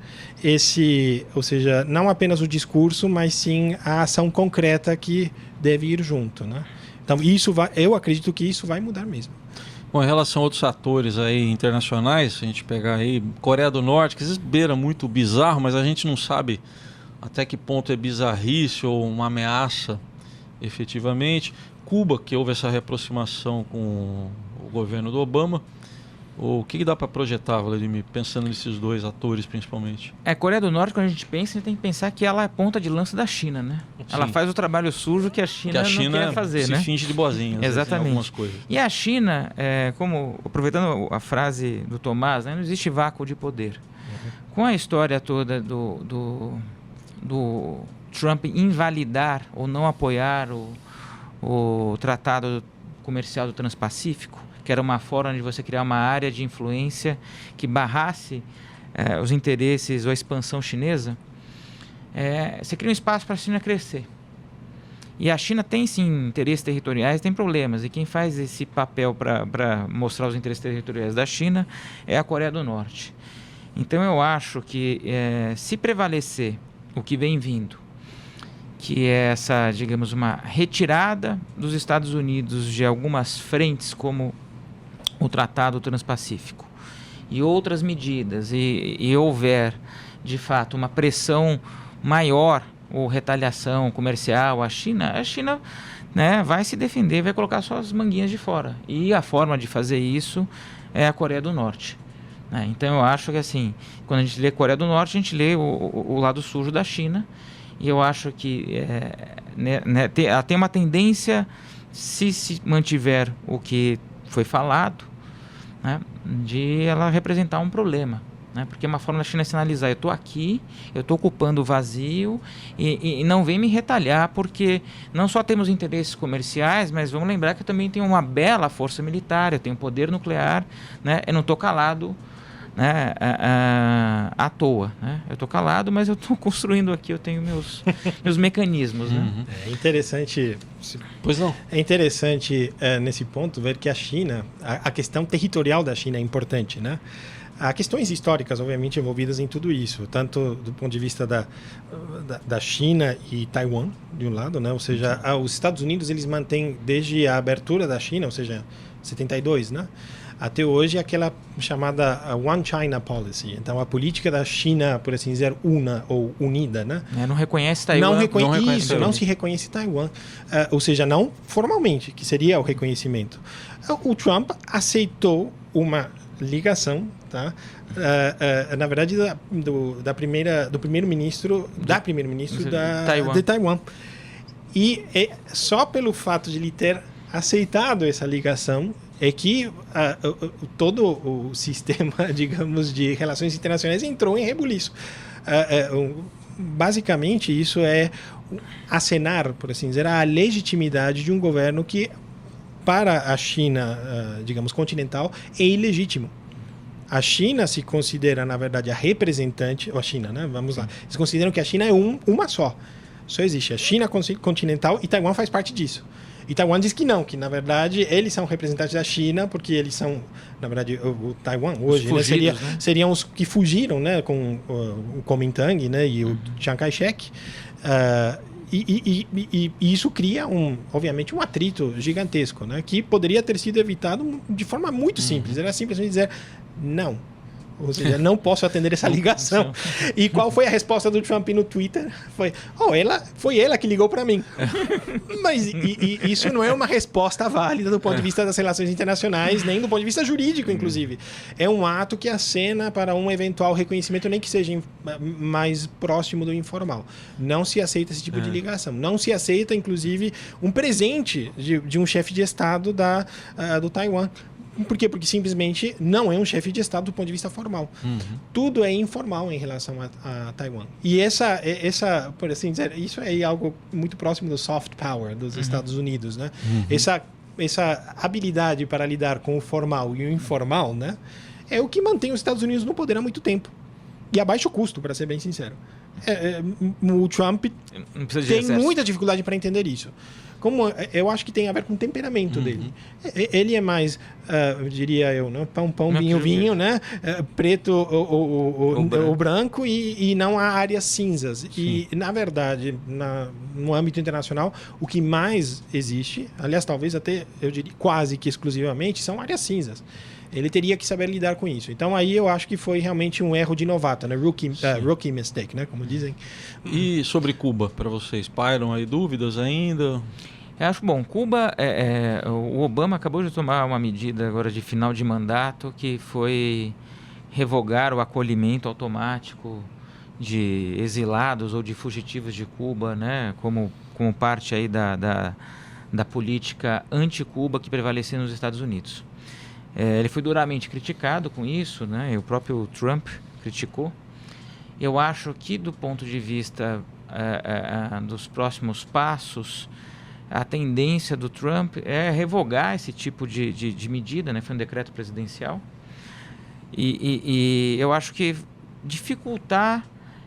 ou seja, não apenas o discurso, mas sim a ação concreta que deve ir junto, né? Então eu acredito que isso vai mudar mesmo. Bom, em relação a outros atores aí internacionais, se a gente pegar aí Coreia do Norte, que às vezes beira muito bizarro, mas a gente não sabe até que ponto é bizarrice ou uma ameaça efetivamente. Cuba, que houve essa reaproximação com o governo do Obama. O que dá para projetar, Vladimir, pensando nesses dois atores principalmente? Coreia do Norte, quando a gente pensa, a gente tem que pensar que ela é ponta de lança da China, né? Sim. Ela faz o trabalho sujo que a China não quer fazer, se né? finge de boazinha. Exatamente. Algumas coisas. E a China, aproveitando a frase do Tomás, né, não existe vácuo de poder. Com a história toda do Trump invalidar ou não apoiar o Tratado Comercial do Transpacífico, que era uma forma de você criar uma área de influência que barrasse os interesses ou a expansão chinesa, você cria um espaço para a China crescer. E a China tem, sim, interesses territoriais, tem problemas. E quem faz esse papel para mostrar os interesses territoriais da China é a Coreia do Norte. Então, eu acho que se prevalecer o que vem vindo, que é essa, digamos, uma retirada dos Estados Unidos de algumas frentes, como o Tratado Transpacífico, e outras medidas, e houver, de fato, uma pressão maior ou retaliação comercial à China, né, vai se defender, vai colocar suas manguinhas de fora. E a forma de fazer isso é a Coreia do Norte. Então, eu acho que, assim, quando a gente lê Coreia do Norte, a gente lê o lado sujo da China, e eu acho que tem uma tendência, se mantiver o que foi falado, né, de ela representar um problema, né, porque é uma forma da China sinalizar: eu estou aqui, eu estou ocupando o vazio e não vem me retalhar, porque não só temos interesses comerciais, mas vamos lembrar que eu também tenho uma bela força militar, eu tenho poder nuclear, né, eu não estou calado, né, à toa, né? Eu estou calado, mas eu estou construindo aqui, eu tenho meus mecanismos, né? É interessante. Pois não. É interessante nesse ponto ver que a China, a questão territorial da China é importante, né? Há questões históricas, obviamente, envolvidas em tudo isso, tanto do ponto de vista da China e Taiwan, de um lado, né? Ou seja, os Estados Unidos, eles mantêm, desde a abertura da China, ou seja, 72, né, até hoje, aquela chamada One China Policy. Então, a política da China, por assim dizer, unida, né? Não reconhece Taiwan. Não se reconhece Taiwan. Ou seja, não formalmente, que seria o reconhecimento. O Trump aceitou uma ligação, tá? Na verdade, do primeiro-ministro de Taiwan. E só pelo fato de ele ter aceitado essa ligação é que todo o sistema, digamos, de relações internacionais entrou em rebuliço. Basicamente, isso é acenar, por assim dizer, a legitimidade de um governo que, para a China, digamos, continental, é ilegítimo. A China se considera, na verdade, a representante... Ou a China, né? Vamos lá. Eles consideram que a China é uma só. Só existe a China continental e Taiwan faz parte disso. E Taiwan diz que não, que na verdade eles são representantes da China, porque eles são, na verdade, o Taiwan hoje, fugidos, né, seriam os que fugiram, né, com o Kuomintang, né, e o Chiang Kai-shek. E isso cria, obviamente, um atrito gigantesco, né, que poderia ter sido evitado de forma muito simples. Era simplesmente dizer, não, Ou seja, não posso atender essa ligação. E qual foi a resposta do Trump no Twitter? Foi ela que ligou para mim. Mas isso não é uma resposta válida do ponto de vista das relações internacionais, nem do ponto de vista jurídico, inclusive. É um ato que acena para um eventual reconhecimento, nem que seja mais próximo do informal. Não se aceita esse tipo de ligação. Não se aceita, inclusive, um presente de um chefe de Estado do Taiwan. Por quê? Porque simplesmente não é um chefe de Estado do ponto de vista formal. Tudo é informal em relação a Taiwan. E essa, por assim dizer, isso é algo muito próximo do soft power dos Estados Unidos, né? Essa habilidade para lidar com o formal e o informal, né? É o que mantém os Estados Unidos no poder há muito tempo. E a baixo custo, para ser bem sincero. O Trump tem muita dificuldade para entender isso. Eu acho que tem a ver com o temperamento dele. Ele é mais, diria eu, né? Pão, vinho, né? Preto ou branco e não há áreas cinzas. Sim. E, na verdade, no âmbito internacional, o que mais existe, aliás, talvez até, eu diria, quase que exclusivamente, são áreas cinzas. Ele teria que saber lidar com isso. Então, aí eu acho que foi realmente um erro de novato, né? Rookie mistake, né? Como dizem. E sobre Cuba, para vocês? Pairam aí dúvidas ainda? Eu acho bom. Cuba, o Obama acabou de tomar uma medida agora de final de mandato, que foi revogar o acolhimento automático de exilados ou de fugitivos de Cuba, né? Como parte aí da política anti-Cuba que prevalecia nos Estados Unidos. Ele foi duramente criticado com isso, né? O próprio Trump criticou. Eu acho que, do ponto de vista dos próximos passos, a tendência do Trump é revogar esse tipo de medida, né? Foi um decreto presidencial. E eu acho que dificultar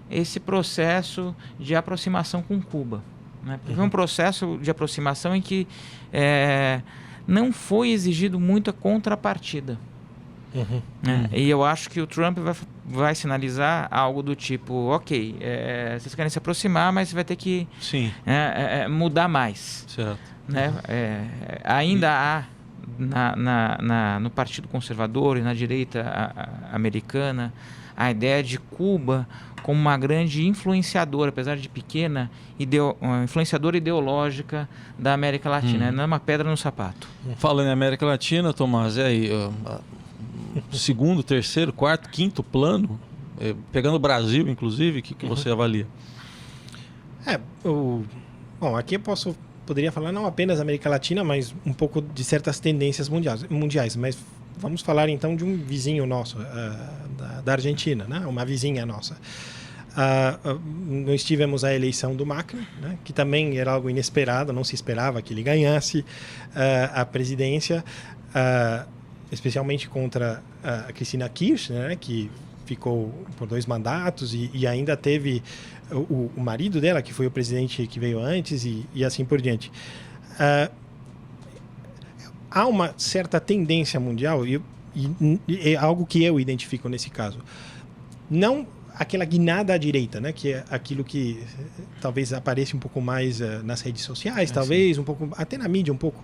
esse processo de aproximação com Cuba, né? Porque foi um processo de aproximação em que não foi exigido muita contrapartida. Né? E eu acho que o Trump vai sinalizar algo do tipo, ok, vocês querem se aproximar, mas vai ter que mudar mais. Certo. Né? Ainda há no Partido Conservador e na direita americana a ideia de Cuba como uma grande influenciadora, apesar de pequena, uma influenciadora ideológica da América Latina. Não é uma pedra no sapato. Falando em América Latina, Tomás, e aí? Segundo, terceiro, quarto, quinto plano? Pegando o Brasil, inclusive, o que você avalia? Bom, aqui eu poderia falar não apenas América Latina, mas um pouco de certas tendências mundiais. Mas vamos falar então de um vizinho nosso, da Argentina, né? Uma vizinha nossa. Nós tivemos a eleição do Macri, né? Que também era algo inesperado, não se esperava que ele ganhasse a presidência, especialmente contra a Cristina Kirchner, né? Que ficou por 2 mandatos e ainda teve o marido dela, que foi o presidente que veio antes e assim por diante. Há uma certa tendência mundial, e é algo que eu identifico nesse caso. Não aquela guinada à direita, né? Que é aquilo que talvez apareça um pouco mais nas redes sociais, talvez, um pouco, até na mídia um pouco.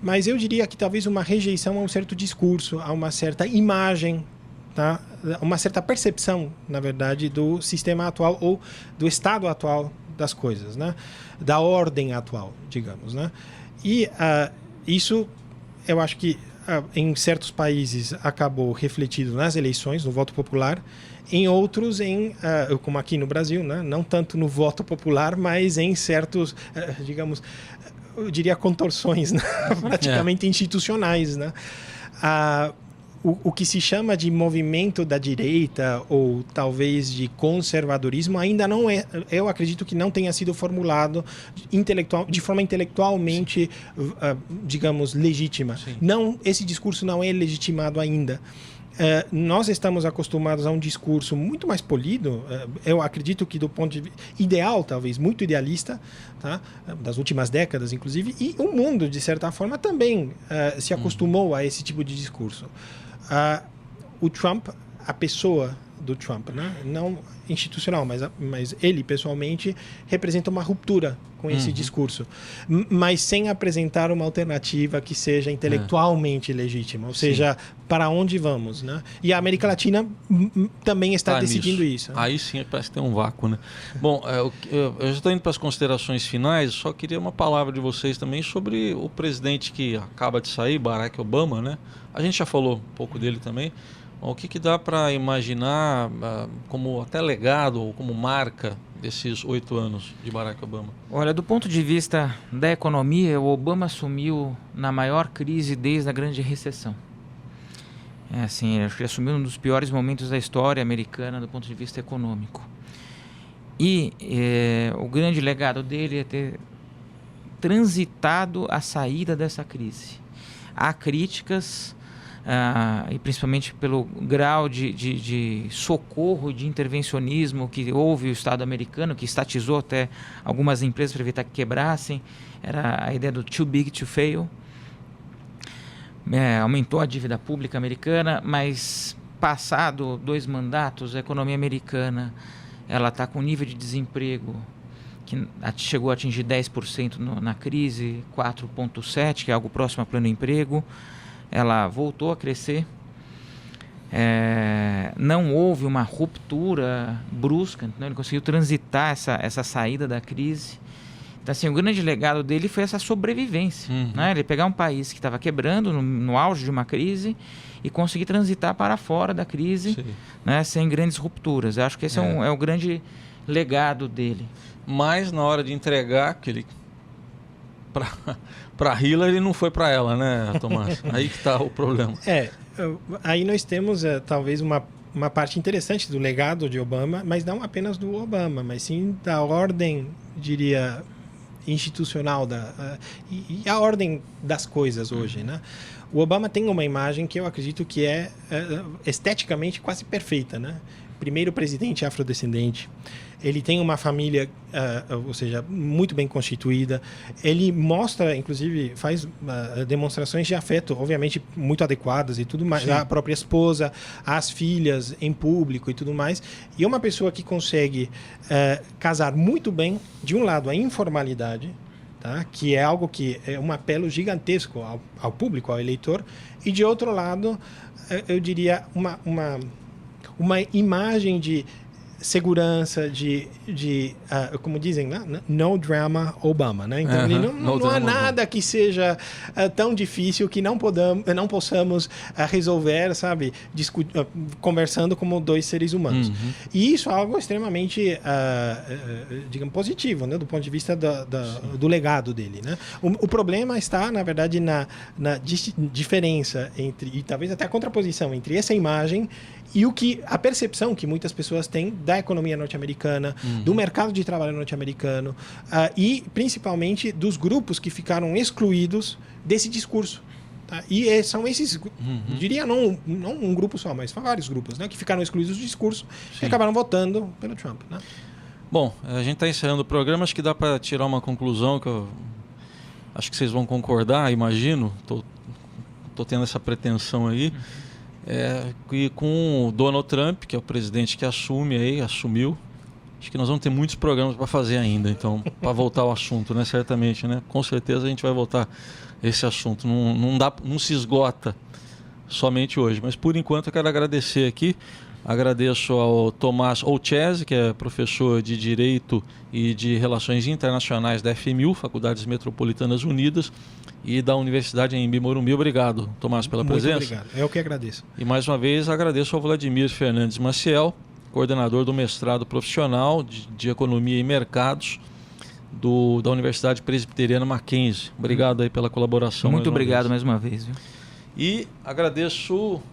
Mas eu diria que talvez uma rejeição a um certo discurso, a uma certa imagem, tá? Uma certa percepção, na verdade, do sistema atual ou do estado atual das coisas, né? Da ordem atual, digamos, né? E isso, eu acho que em certos países acabou refletido nas eleições, no voto popular, em outros, como aqui no Brasil, né? Não tanto no voto popular, mas em certos, digamos, eu diria contorções, né? Praticamente institucionais, né? O que se chama de movimento da direita ou talvez de conservadorismo ainda não é, eu acredito que não tenha sido formulado de forma intelectualmente, digamos, legítima. Não, esse discurso não é legitimado ainda. Nós estamos acostumados a um discurso muito mais polido, eu acredito que do ponto de vista ideal, talvez, muito idealista, tá? Das últimas décadas, inclusive, e o mundo, de certa forma, também se acostumou a esse tipo de discurso. O Trump, a pessoa, do Trump, né? Não institucional, mas ele pessoalmente representa uma ruptura com esse discurso, mas sem apresentar uma alternativa que seja intelectualmente legítima, ou seja, para onde vamos, né? E a América Latina também está decidindo isso. Né? Aí sim parece que tem um vácuo, né? Bom, eu já estou indo para as considerações finais, só queria uma palavra de vocês também sobre o presidente que acaba de sair, Barack Obama, né? A gente já falou um pouco dele também. O que dá para imaginar como até legado ou como marca desses 8 anos de Barack Obama? Olha, do ponto de vista da economia, o Obama assumiu na maior crise desde a grande recessão. Acho que ele assumiu um dos piores momentos da história americana do ponto de vista econômico. E o grande legado dele é ter transitado a saída dessa crise. Há críticas, e principalmente pelo grau de socorro e de intervencionismo que houve o Estado americano, que estatizou até algumas empresas para evitar que quebrassem. Era a ideia do too big to fail. Aumentou a dívida pública americana, mas passado 2 mandatos, a economia americana ela está com um nível de desemprego que chegou a atingir 10% na crise, 4,7%, que é algo próximo a pleno emprego. Ela voltou a crescer, não houve uma ruptura brusca, então ele conseguiu transitar essa saída da crise. Então, assim, o grande legado dele foi essa sobrevivência, né? Ele pegar um país que estava quebrando no auge de uma crise e conseguir transitar para fora da crise, né, sem grandes rupturas. Eu acho que esse é o grande legado dele. Mas na hora de entregar, que ele para Hillary não foi para ela, né, Tomás? Aí que está o problema. Aí nós temos talvez uma parte interessante do legado de Obama, mas não apenas do Obama, mas sim da ordem, diria, institucional e a ordem das coisas hoje, né? O Obama tem uma imagem que eu acredito que é esteticamente quase perfeita, né? Primeiro presidente afrodescendente. Ele tem uma família, ou seja, muito bem constituída. Ele mostra, inclusive, faz demonstrações de afeto, obviamente muito adequadas e tudo mais. A própria esposa, as filhas em público e tudo mais. E é uma pessoa que consegue casar muito bem, de um lado, a informalidade, tá? Que é algo que é um apelo gigantesco ao público, ao eleitor. E, de outro lado, eu diria, uma imagem de segurança, como dizem lá, no drama Obama, né? Então, não há nada que seja tão difícil que não possamos resolver, sabe, conversando como 2 seres humanos. E isso é algo extremamente, digamos, positivo, né? Do ponto de vista do legado dele, né? O problema está, na verdade, na diferença e talvez até a contraposição entre essa imagem e a percepção que muitas pessoas têm da economia norte-americana, do mercado de trabalho norte-americano e, principalmente, dos grupos que ficaram excluídos desse discurso. Tá? E são esses, diria não um grupo só, mas vários grupos, né, que ficaram excluídos do discurso e acabaram votando pelo Trump. Né? Bom, a gente está encerrando o programa, acho que dá para tirar uma conclusão que eu acho que vocês vão concordar, imagino, tô tendo essa pretensão aí. E com o Donald Trump, que é o presidente que assumiu, acho que nós vamos ter muitos programas para fazer ainda, então, para voltar ao assunto, né? Certamente, né? Com certeza a gente vai voltar a esse assunto. Não se esgota somente hoje, mas por enquanto eu quero agradecer aqui. Agradeço ao Tomás Olcese, que é professor de Direito e de Relações Internacionais da FMU, Faculdades Metropolitanas Unidas, e da Universidade em Morumbi. Obrigado, Tomás, pela presença. Muito obrigado. Eu que agradeço. E mais uma vez agradeço ao Vladimir Fernandes Maciel, coordenador do mestrado profissional de Economia e Mercados da Universidade Presbiteriana Mackenzie. Obrigado aí pela colaboração. Muito obrigado mais uma vez. Viu? E agradeço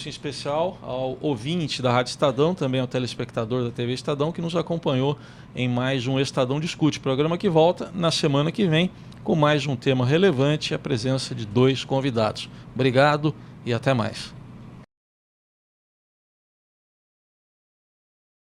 em especial ao ouvinte da Rádio Estadão, também ao telespectador da TV Estadão, que nos acompanhou em mais um Estadão Discute, programa que volta na semana que vem com mais um tema relevante e a presença de 2 convidados. Obrigado e até mais.